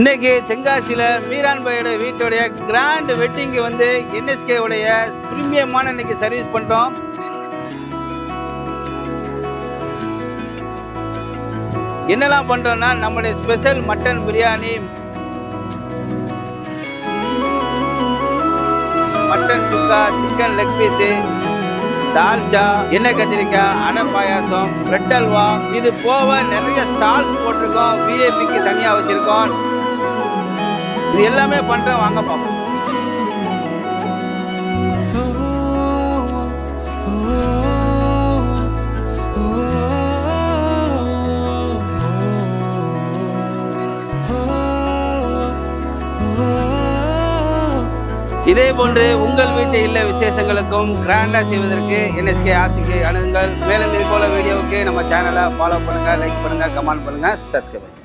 இன்னைக்கு தென்காசியில் Meeran பாயோட வீட்டோடைய grand wedding வந்து என்எஸ்கே உடைய பிரீமியமான இன்னைக்கு சர்வீஸ் பண்ணுறோம். என்னெல்லாம் பண்ணுறோம்னா நம்மளுடைய ஸ்பெஷல் மட்டன் பிரியாணி, மட்டன் சுக்கா, சிக்கன் லெக் பீஸு, தால்ச்சா, எண்ணெய் கத்திரிக்காய், அடை பாயாசம், பிரெட் அல்வா, இது போக நிறைய ஸ்டால்ஸ் போட்டிருக்கோம். விஐபிக்கு தனியாக வச்சுருக்கோம். இது எல்லாமே பண்ணுறோம், வாங்க பார்ப்போம். இதே போன்று உங்கள் வீட்டு இல்ல விசேஷங்களுக்கும் கிராண்டாக செய்வதற்கு என்எஸ்கே ஆசிக்கு அணுகுங்கள். மேலும் இது போல வீடியோவுக்கு நம்ம சேனலை ஃபாலோ பண்ணுங்கள், லைக் பண்ணுங்கள், கமெண்ட் பண்ணுங்கள், சப்ஸ்கிரைப் பண்ணுங்கள்.